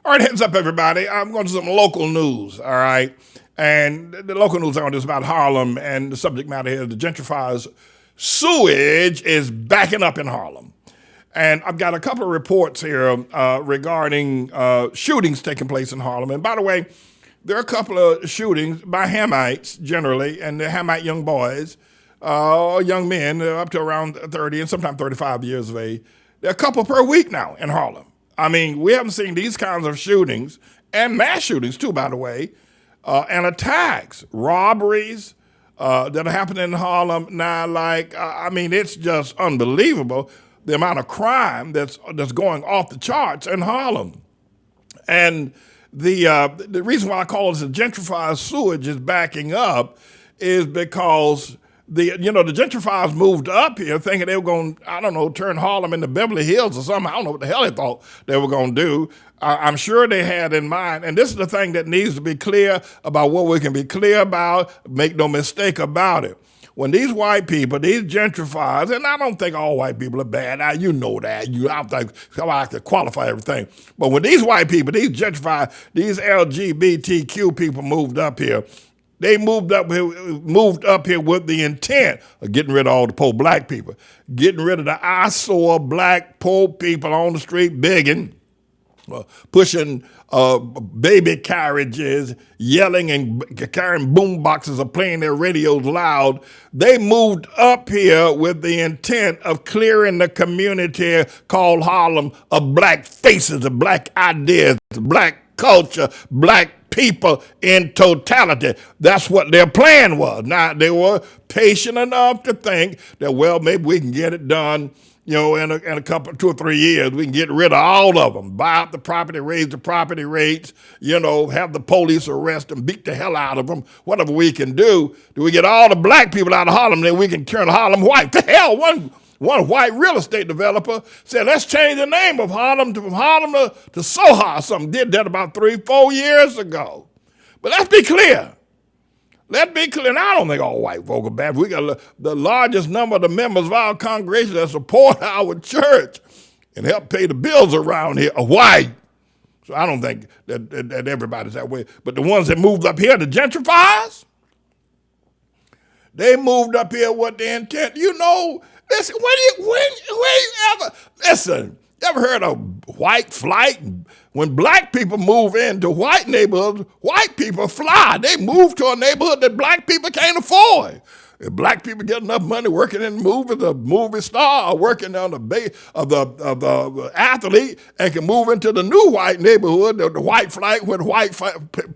All right, heads up, everybody. I'm going to some local news, all right? And the local news is about Harlem, and the subject matter here, the gentrifiers sewage is backing up in Harlem. And I've got a couple of reports here regarding shootings taking place in Harlem. And by the way, there are a couple of shootings by Hamites generally, and they're Hamite young boys, young men up to around 30 and sometimes 35 years of age. There are a couple per week now in Harlem. I mean, we haven't seen these kinds of shootings, and mass shootings too, by the way, and attacks, robberies that are happening in Harlem now. I mean, it's just unbelievable the amount of crime that's going off the charts in Harlem. And the reason why I call it the gentrifiers sewage is backing up is because the gentrifiers moved up here thinking they were going to, I don't know, turn Harlem into Beverly Hills or something. I don't know what the hell they thought they were going to do. I'm sure they had in mind, and this is the thing that needs to be clear about what we can be clear about, make no mistake about it. When these white people, these gentrifiers, and I don't think all white people are bad, you know that, I don't think I have to qualify everything, but when these white people, these gentrifiers, these LGBTQ people moved up here, they moved up here with the intent of getting rid of all the poor black people, getting rid of the eyesore black poor people on the street begging, pushing baby carriages, yelling and carrying boom boxes or playing their radios loud. They moved up here with the intent of clearing the community called Harlem of black faces, of black ideas, black culture, black people in totality. That's what their plan was. Now, they were patient enough to think that, well, maybe we can get it done, in a couple, 2 or 3 years. We can get rid of all of them, buy out the property, raise the property rates, have the police arrest them, beat the hell out of them, whatever we can do. Do we get all the black people out of Harlem, then we can turn Harlem white? The hell, one white real estate developer said, let's change the name of Harlem from Harlem to Soho or something. Did that about 3-4 years ago. But let's be clear. Let's be clear. And I don't think all white folk are bad. We got the largest number of the members of our congregation that support our church and help pay the bills around here are white. So I don't think that everybody's that way. But the ones that moved up here, the gentrifiers, they moved up here with the intent. Listen, listen, you ever heard of white flight? When black people move into white neighborhoods, white people fly. They move to a neighborhood that black people can't afford. If black people get enough money working in movies, the movie star, or working on the base of the athlete, and can move into the new white neighborhood, the white flight where the white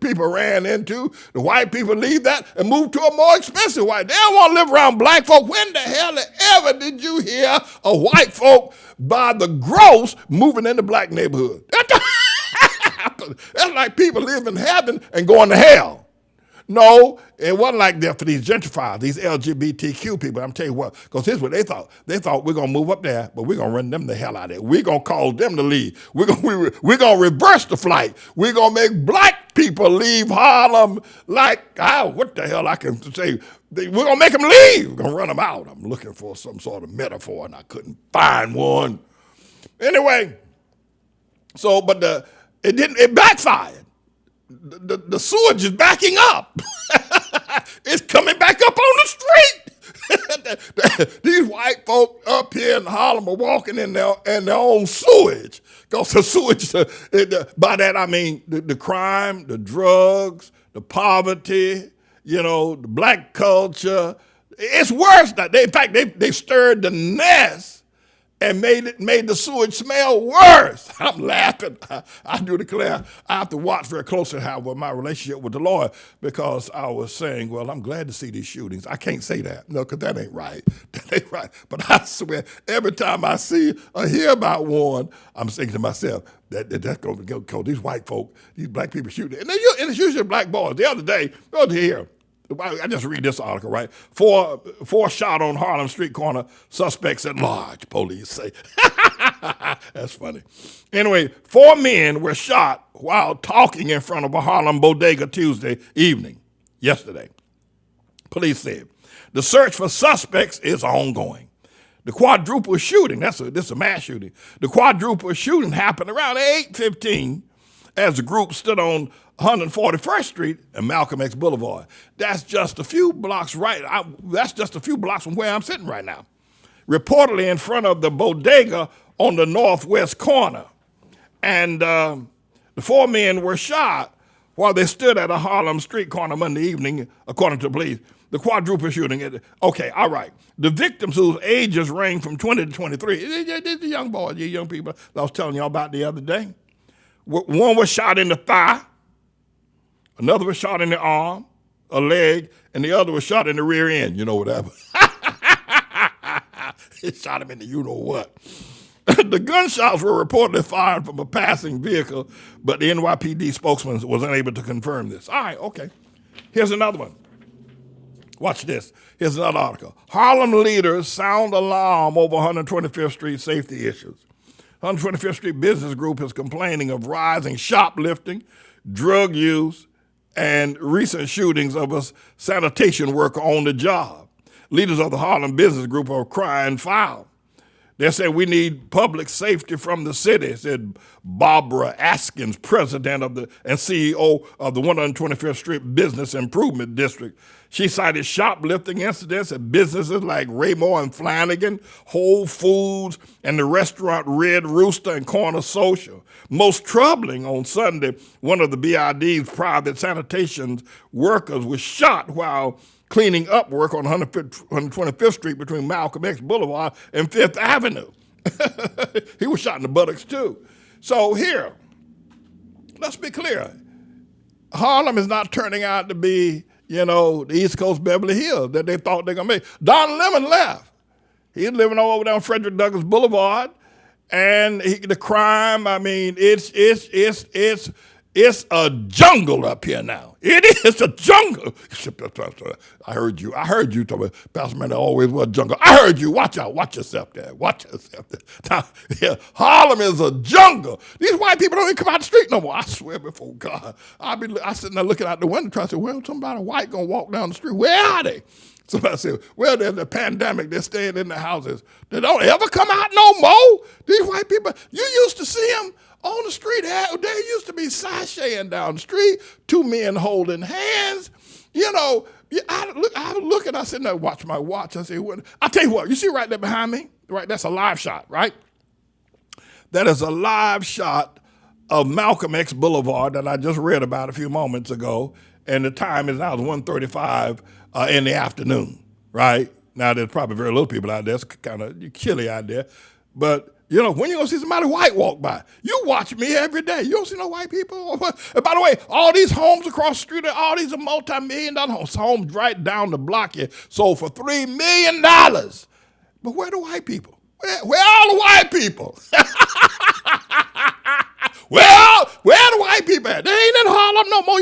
people ran into, the white people leave that and move to a more expensive white. They don't want to live around black folk. When the hell ever did you hear a white folk by the gross moving into black neighborhood? That's like people live in heaven and going to hell. No, it wasn't like that for these gentrifiers, these LGBTQ people. I'm telling you what, because here's what they thought. They thought we're going to move up there, but we're going to run them the hell out of there. We're going to cause them to leave. We're going to reverse the flight. We're going to make black people leave Harlem what the hell I can say. We're going to make them leave. We're going to run them out. I'm looking for some sort of metaphor, and I couldn't find one. Anyway, but it backfired. The sewage is backing up. It's coming back up on the street. These white folk up here in Harlem are walking in their own sewage. Because the sewage, by that I mean the crime, the drugs, the poverty, the black culture. It's worse. In fact, they stirred the nest and made the sewage smell worse. I'm laughing. I do declare I have to watch very closely how my relationship with the Lord, because I was saying, well, I'm glad to see these shootings. I can't say that, because that ain't right. That ain't right. But I swear, every time I see or hear about one, I'm thinking to myself, that's going to go, because these white folk, these black people shooting. And it's usually black boys. The other day, here, I just read this article, right? Four shot on Harlem street corner, suspects at large, police say. That's funny. Anyway, 4 men were shot while talking in front of a Harlem bodega Tuesday evening, yesterday. Police said the search for suspects is ongoing. The quadruple shooting, this is a mass shooting. The quadruple shooting happened around 8:15 as the group stood on 141st Street and Malcolm X Boulevard. That's just a few blocks that's just a few blocks from where I'm sitting right now. Reportedly in front of the bodega on the northwest corner. And the four men were shot while they stood at a Harlem street corner Monday evening, according to police. The quadruple shooting. Okay, all right. The victims, whose ages range from 20 to 23, they're the young boys, the young people that I was telling you about the other day. One was shot in the thigh, another was shot in the arm, a leg, and the other was shot in the rear end, you know, whatever. It shot him in the you-know-what. The gunshots were reportedly fired from a passing vehicle, but the NYPD spokesman was unable to confirm this. All right, okay. Here's another one. Watch this. Here's another article. Harlem leaders sound alarm over 125th Street safety issues. 125th Street Business Group is complaining of rising shoplifting, drug use, and recent shootings of a sanitation worker on the job. Leaders of the Harlem Business Group are crying foul. They said we need public safety from the city, said Barbara Askins, president of and CEO of the 125th Street Business Improvement District. She cited shoplifting incidents at businesses like Raymore and Flanagan, Whole Foods, and the restaurant Red Rooster and Corner Social. Most troubling, on Sunday, one of the BID's private sanitation workers was shot while cleaning up work on 125th Street between Malcolm X Boulevard and 5th Avenue. He was shot in the buttocks too. So here, let's be clear. Harlem is not turning out to be, the East Coast Beverly Hills that they thought they were going to make. Don Lemon left. He's living over there on Frederick Douglass Boulevard. And the crime, it's a jungle up here now. It is a jungle. I heard you talking about Pastor Man, there always was a jungle. I heard you. Watch out. Watch yourself there. Watch yourself there. Now, yeah, Harlem is a jungle. These white people don't even come out the street no more. I swear before God. I sitting there looking out the window trying to say, well, somebody white going to walk down the street. Where are they? Somebody said, well, there's the pandemic. They're staying in the houses. They don't ever come out no more. These white people, you used to see them on the street. They used to be sashaying down the street, two men holding hands. I was looking, I said, no, watch my watch. I said, I'll tell you what, you see right there behind me? Right, that's a live shot, right? That is a live shot of Malcolm X Boulevard that I just read about a few moments ago, and the time is now 1:35 in the afternoon, right? Now, there's probably very little people out there. It's kind of chilly out there. But, when you're going to see somebody white walk by, you watch me every day. You don't see no white people. And by the way, all these homes across the street, all these are multi-million-dollar homes right down the block here, sold for $3 million. But where are the white people? Where are all the white people? Where are the white people at? They ain't in Harlem no more.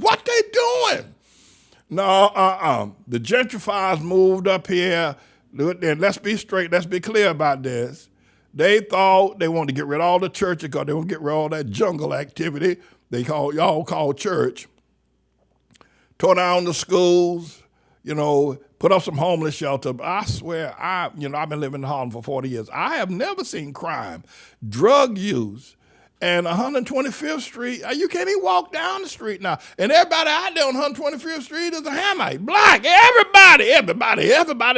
What they doing? No, the gentrifiers moved up here. And let's be straight, let's be clear about this. They thought they wanted to get rid of all the churches because they want to get rid of all that jungle activity y'all call church. Tore down the schools, put up some homeless shelter. I swear, I've been living in Harlem for 40 years. I have never seen crime, drug use, and 125th Street, you can't even walk down the street now. And everybody out there on 125th Street is a Hamite. Black, everybody,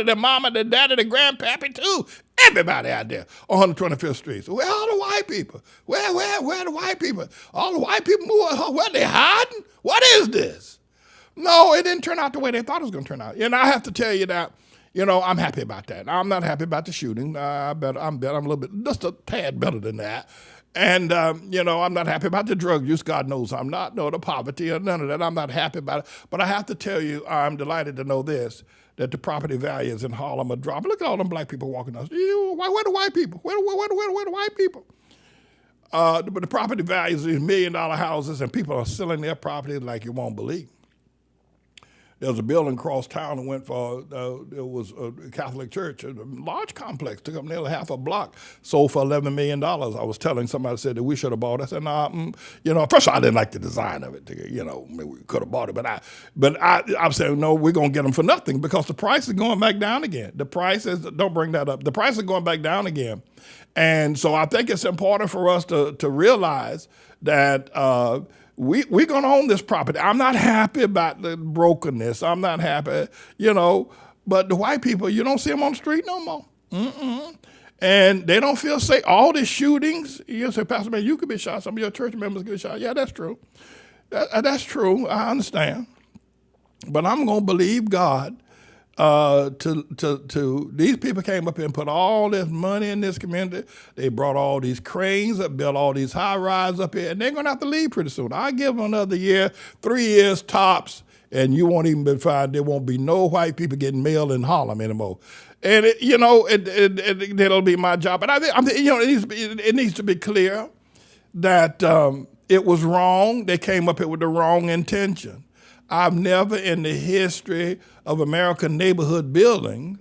their mama, their daddy, their grandpappy too. Everybody out there on 125th Street. So where are all the white people? Where are the white people? All the white people, where they hiding? What is this? No, it didn't turn out the way they thought it was going to turn out. I have to tell you that, I'm happy about that. I'm not happy about the shooting. I'm a little bit, just a tad better than that. And, I'm not happy about the drug use. God knows I'm not. No, the poverty or none of that. I'm not happy about it. But I have to tell you, I'm delighted to know this, that the property values in Harlem are dropping. Look at all them black people walking down the street. Where the white people? Where the white people? But the property values of these $1 million houses, and people are selling their property like you won't believe. There was a building across town that went for, it was a Catholic church, a large complex, took up nearly half a block, sold for $11 million. I was telling somebody, said that we should have bought it. I said, nah, first of all, I didn't like the design of it. Maybe we could have bought it, but I'm saying, no, we're going to get them for nothing because the price is going back down again. The price is, don't bring that up, the price is going back down again. And so I think it's important for us to realize that we're going to own this property. I'm not happy about the brokenness. I'm not happy, but the white people, you don't see them on the street no more. And they don't feel safe. All these shootings, you say, Pastor, man, you could be shot. Some of your church members could be shot. Yeah, that's true. That's true. I understand. But I'm going to believe God to these people came up here and put all this money in this community. They brought all these cranes up, built all these high rises up here, and they're going to have to leave pretty soon. I give them another year, 3 years tops, and you won't even be fine. There won't be no white people getting mail in Harlem anymore. And it'll be my job. But I think it needs to be clear that it was wrong. They came up here with the wrong intention. I've never in the history of American neighborhood building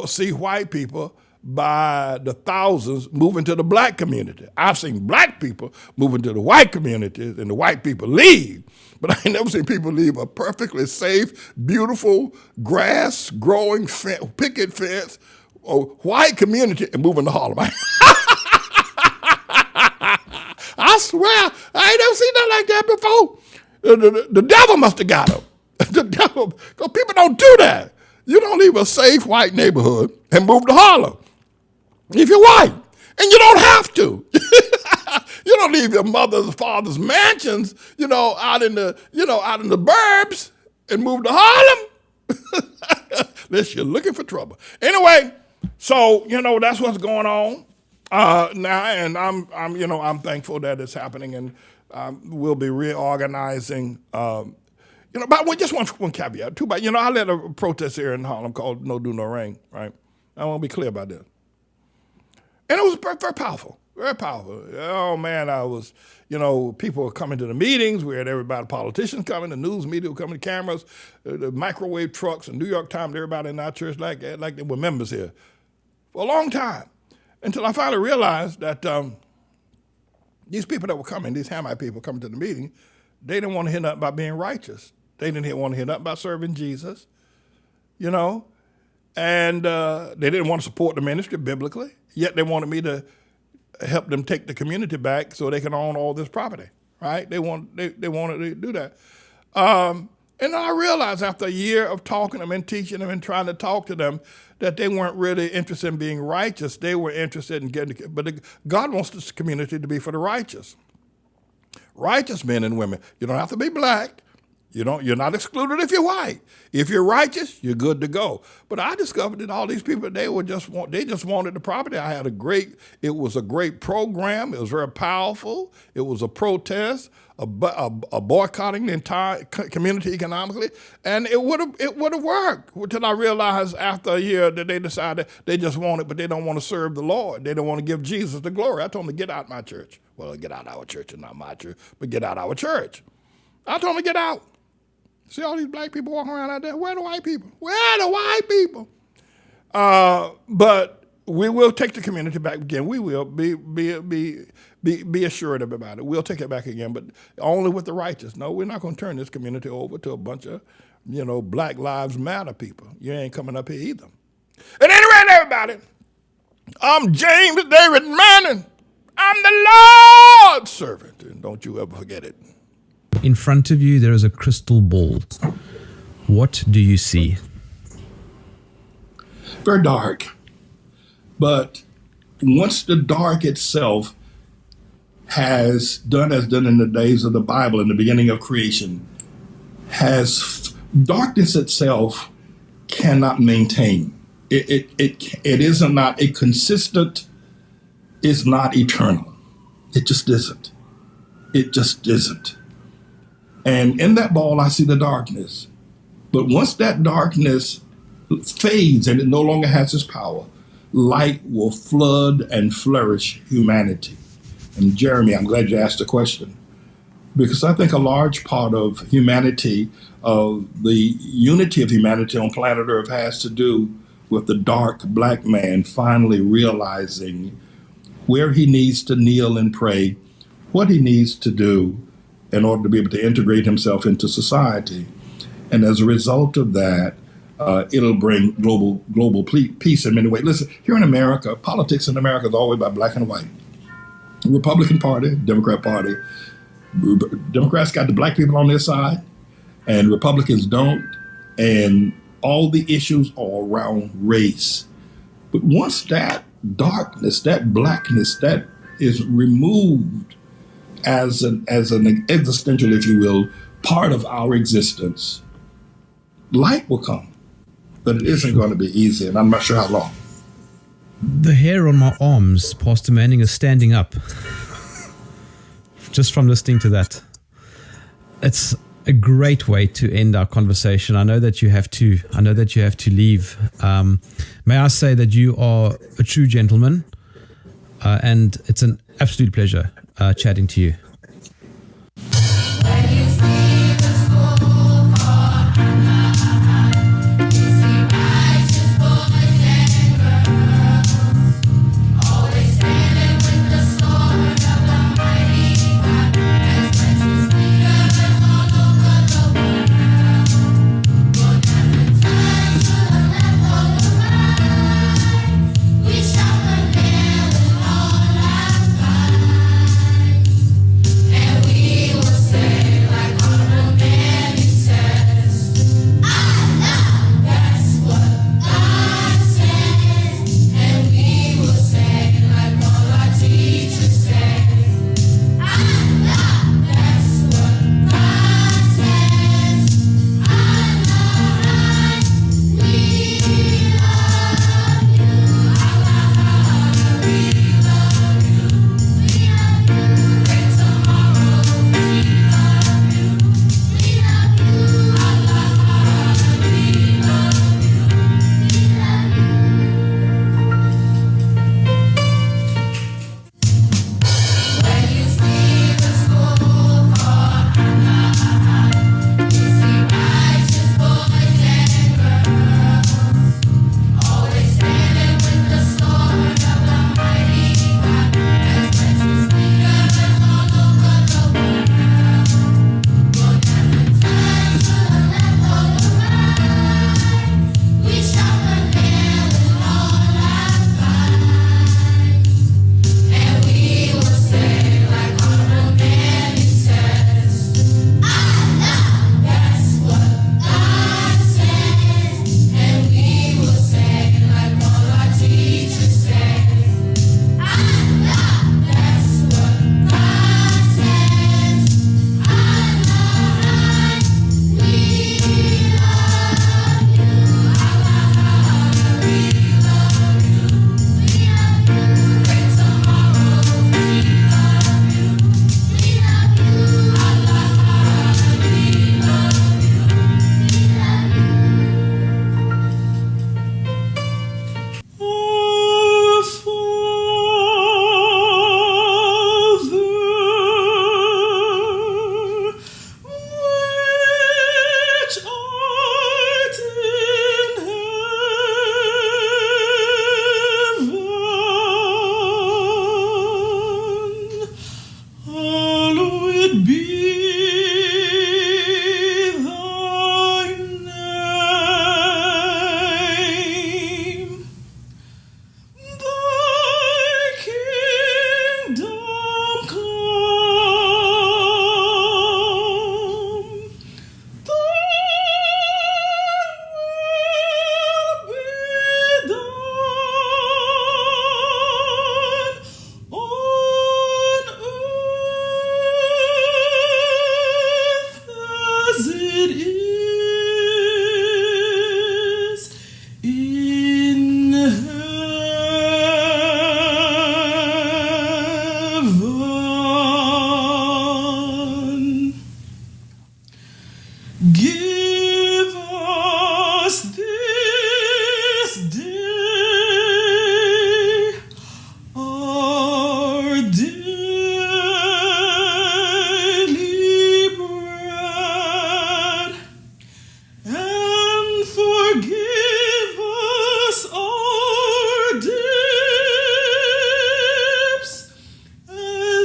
see white people by the thousands moving to the black community. I've seen black people moving to the white communities and the white people leave. But I ain't never seen people leave a perfectly safe, beautiful, grass-growing picket fence, white community and moving to Harlem. I swear, I ain't never seen nothing like that before. The devil must have got them. The devil, because people don't do that. You don't leave a safe white neighborhood and move to Harlem if you're white, and you don't have to. You don't leave your mother's and father's mansions, out in the burbs and move to Harlem. Unless you're looking for trouble. Anyway, so that's what's going on now, and I'm thankful that it's happening, and we'll be reorganizing. But just one caveat too. But I led a protest here in Harlem called "No Do No Rain." Right, I want to be clear about this, and it was very, very powerful. Very powerful. Oh man, I was, people were coming to the meetings. We had everybody, politicians coming, the news media were coming, the cameras, the microwave trucks, and New York Times, everybody in our church like they were members here for a long time, until I finally realized that these people that were coming, these Hamite people coming to the meeting, they didn't want to hear nothing about being righteous. They didn't want to hear nothing about serving Jesus, and they didn't want to support the ministry biblically. Yet they wanted me to help them take the community back so they can own all this property, right? They wanted to do that. And I realized after a year of talking to them and teaching them and trying to talk to them that they weren't really interested in being righteous. They were interested in God wants this community to be for the righteous. Righteous men and women. You don't have to be black. You're not excluded if you're white. If you're righteous, you're good to go. But I discovered that all these people, they just wanted the property. It was a great program. It was very powerful. It was a protest, a boycotting the entire community economically, and it would have worked. Until I realized after a year that they decided they just want it, but they don't want to serve the Lord. They don't want to give Jesus the glory. I told them to get out my church. Well, get out our church, and not my church, but get out our church. I told them to get out. See all these black people walking around out there? Where are the white people? Where are the white people? But we will take the community back again. We will be assured about it. We'll take it back again, but only with the righteous. No, we're not going to turn this community over to a bunch of, Black Lives Matter people. You ain't coming up here either. At any rate, everybody, I'm James David Manning. I'm the Lord's servant, and don't you ever forget it. In front of you, there is a crystal ball. What do you see? Very dark. But once the dark itself has done as done in the days of the Bible in the beginning of creation, darkness itself cannot maintain. It is not a consistent, it's not eternal. It just isn't. It just isn't. And in that ball, I see the darkness. But once that darkness fades and it no longer has its power, light will flood and flourish humanity. And Jeremy, I'm glad you asked the question. because I think a large part of humanity, of the unity of humanity on planet Earth, has to do with the dark black man finally realizing where he needs to kneel and pray, what he needs to do in order to be able to integrate himself into society. And as a result of that, it'll bring global peace in many ways. Listen, here in America, politics in America is always about black and white. Republican Party, Democrat Party. Democrats got the black people on their side, and Republicans don't. And all the issues are around race. But once that darkness, that blackness, that is removed as an existential, if you will, part of our existence, light will come. But it isn't going to be easy, and I'm not sure how long. The hair on my arms, Pastor Manning, is standing up just from listening to that. It's a great way to end our conversation. I know that you have to leave. May I say that you are a true gentleman, and it's an absolute pleasure chatting to you.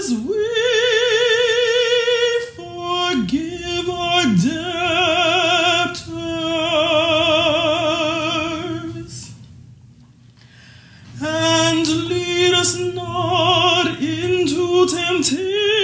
as we forgive our debtors. And lead us not into temptation,